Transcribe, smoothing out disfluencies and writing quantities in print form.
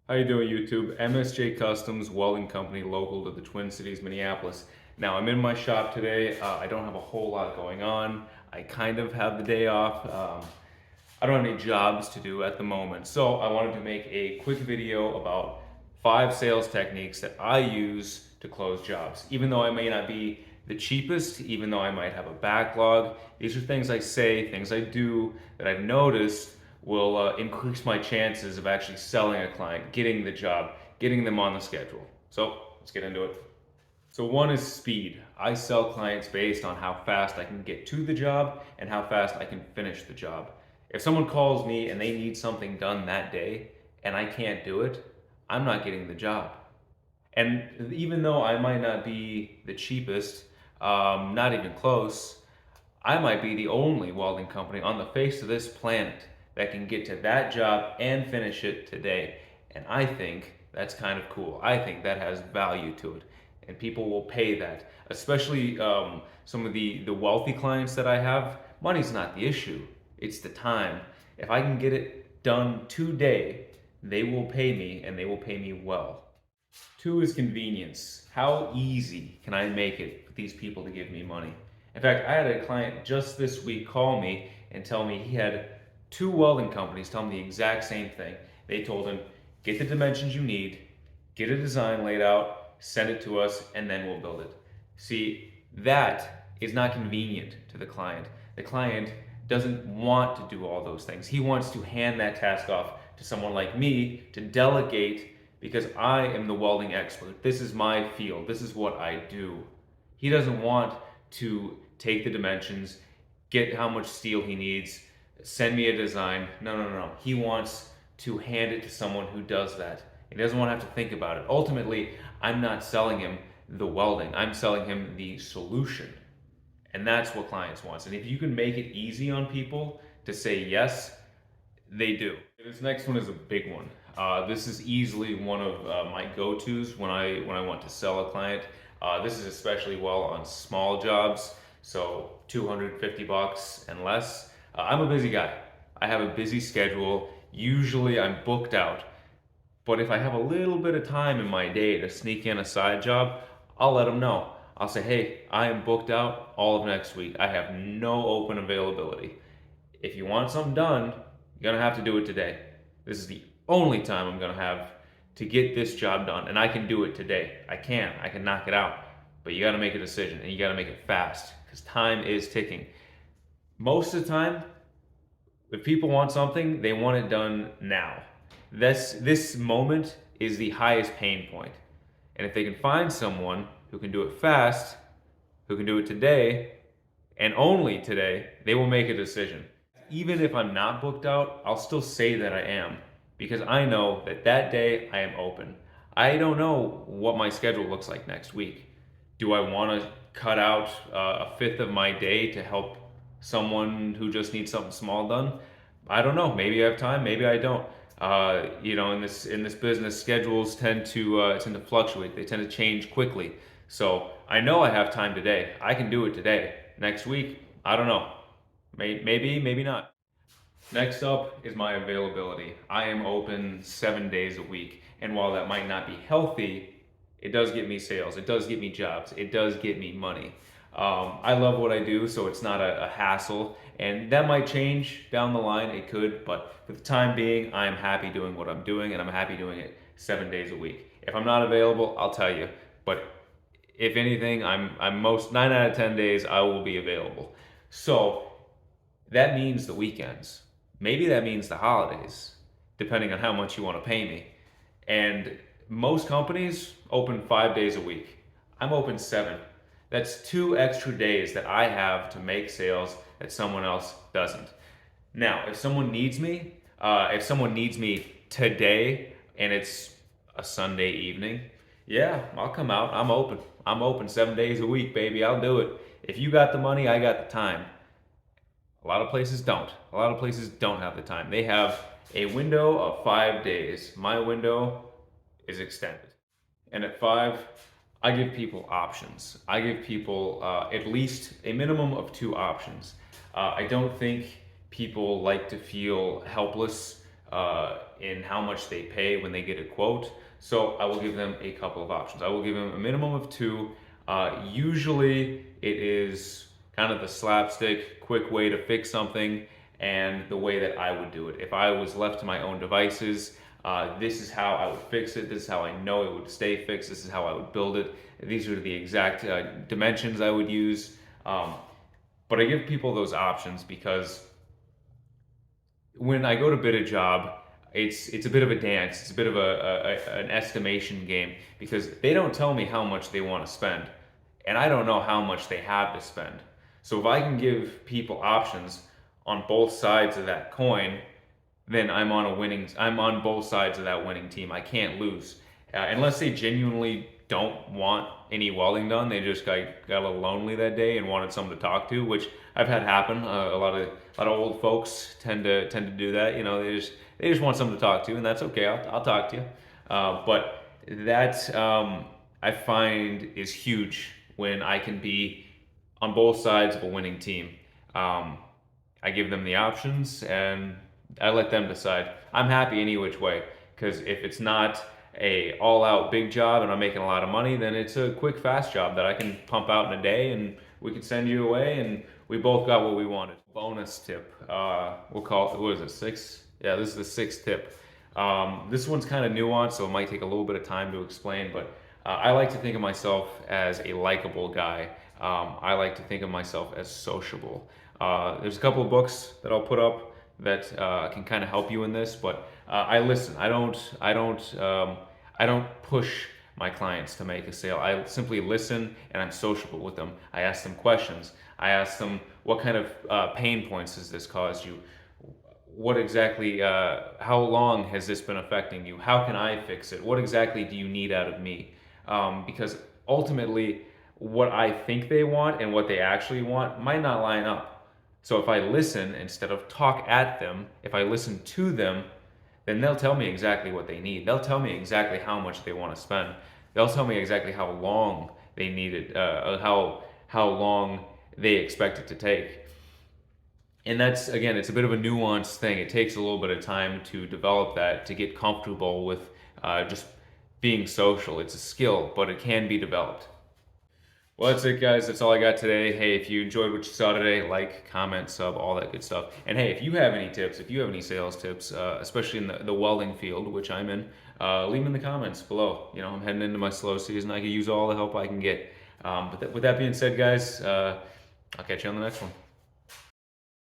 How you doing, YouTube? MSJ Customs Welding Company, local to the Twin Cities, Minneapolis. Now, I'm in my shop today. I don't have a whole lot going on. I kind of have the day off. I don't have any jobs to do at the moment. So I wanted to make a quick video about 5 sales techniques that I use to close jobs. Even though I may not be the cheapest, even though I might have a backlog, these are things I say, things I do that I've noticed will increase my chances of actually selling a client, getting the job, getting them on the schedule. So let's get into it. So one is speed. I sell clients based on how fast I can get to the job and how fast I can finish the job. If someone calls me and they need something done that day and I can't do it, I'm not getting the job. And even though I might not be the cheapest, not even close, I might be the only welding company on the face of this planet that can get to that job and finish it today. And I think that's kind of cool. I think that has value to it. And people will pay that. Especially some of the wealthy clients that I have, money's not the issue, it's the time. If I can get it done today, they will pay me and they will pay me well. Two is convenience. How easy can I make it for these people to give me money? In fact, I had a client just this week call me and tell me he had 2 welding companies tell him the exact same thing. They told him, get the dimensions you need, get a design laid out, send it to us, and then we'll build it. See, that is not convenient to the client. The client doesn't want to do all those things. He wants to hand that task off to someone like me to delegate because I am the welding expert. This is my field. This is what I do. He doesn't want to take the dimensions, get how much steel he needs, send me a design. No, no, no, no. He wants to hand it to someone who does that. He doesn't want to have to think about it. Ultimately, I'm not selling him the welding. I'm selling him the solution. And that's what clients want. And if you can make it easy on people to say yes, they do. This next one is a big one. This is easily one of my go-tos when I want to sell a client. This is especially well on small jobs, so 250 bucks and less. I'm a busy guy. I have a busy schedule. Usually I'm booked out. But if I have a little bit of time in my day to sneak in a side job, I'll let them know. I'll say, hey, I am booked out all of next week. I have no open availability. If you want something done, you're gonna have to do it today. This is the only time I'm gonna have to get this job done, and I can do it today. I can knock it out. But you gotta make a decision, and you gotta make it fast, because time is ticking. Most of the time, if people want something, they want it done now. This moment is the highest pain point. And if they can find someone who can do it fast, who can do it today, and only today, they will make a decision. Even if I'm not booked out, I'll still say that I am because I know that that day I am open. I don't know what my schedule looks like next week. Do I want to cut out a fifth of my day to help someone who just needs something small done? I don't know. Maybe I have time. Maybe I don't. In this business, schedules tend to fluctuate. They tend to change quickly. So I know I have time today. I can do it today. Next week, I don't know. Maybe, maybe not. Next up is my availability. I am open 7 days a week. And while that might not be healthy, it does get me sales. It does get me jobs. It does get me money. I love what I do, so it's not a hassle. And that might change down the line. It could. But for the time being, I'm happy doing what I'm doing, and I'm happy doing it 7 days a week. If I'm not available, I'll tell you. But if anything, I'm most 9 out of 10 days I will be available. So that means the weekends. Maybe that means the holidays, depending on how much you want to pay me. And most companies open 5 days a week. I'm open 7. That's 2 extra days that I have to make sales that someone else doesn't. Now, if someone needs me today and it's a Sunday evening, yeah, I'll come out. I'm open. I'm open 7 days a week, baby. I'll do it. If you got the money, I got the time. A lot of places don't. A lot of places don't have the time. They have a window of 5 days. My window is extended. And at 5, I give people options. I give people at least a minimum of 2 options. I don't think people like to feel helpless in how much they pay when they get a quote. So I will give them a couple of options. I will give them a minimum of two. Usually it is kind of the slapstick, quick way to fix something and the way that I would do it. If I was left to my own devices, this is how I would fix it. This is how I know it would stay fixed. This is how I would build it. These are the exact dimensions I would use. But I give people those options because when I go to bid a job, it's a bit of a dance. It's a bit of an estimation game because they don't tell me how much they want to spend, and I don't know how much they have to spend. So if I can give people options on both sides of that coin, then I'm on both sides of that winning team. I can't lose. Unless they genuinely don't want any welding done, they just got a little lonely that day and wanted someone to talk to, which I've had happen. A lot of old folks tend to do that. You know, they just want someone to talk to, and that's okay. I'll talk to you. But that I find is huge when I can be on both sides of a winning team. I give them the options and I let them decide. I'm happy any which way, because if it's not a all-out big job and I'm making a lot of money, then it's a quick, fast job that I can pump out in a day and we can send you away and we both got what we wanted. Bonus tip. We'll call it, what is it, 6? Yeah, this is the 6th tip. This one's kind of nuanced, so it might take a little bit of time to explain, but I like to think of myself as a likable guy. I like to think of myself as sociable. There's a couple of books that I'll put up that can kind of help you in this, but I listen. I don't push my clients to make a sale. I simply listen and I'm sociable with them. I ask them questions. I ask them, what kind of pain points has this caused you? What exactly, how long has this been affecting you? How can I fix it? What exactly do you need out of me? Because ultimately, what I think they want and what they actually want might not line up. So if I listen instead of talk at them, if I listen to them, then they'll tell me exactly what they need. They'll tell me exactly how much they want to spend. They'll tell me exactly how long they need it, how long they expect it to take. And that's, again, it's a bit of a nuanced thing. It takes a little bit of time to develop that, to get comfortable with just being social. It's a skill, but it can be developed. Well, that's it, guys. That's all I got today. Hey, if you enjoyed what you saw today, like, comment, sub, all that good stuff. And hey, if you have any tips, if you have any sales tips, especially in the welding field, which I'm in, leave them in the comments below. You know, I'm heading into my slow season. I could use all the help I can get. But with that being said, guys, I'll catch you on the next one.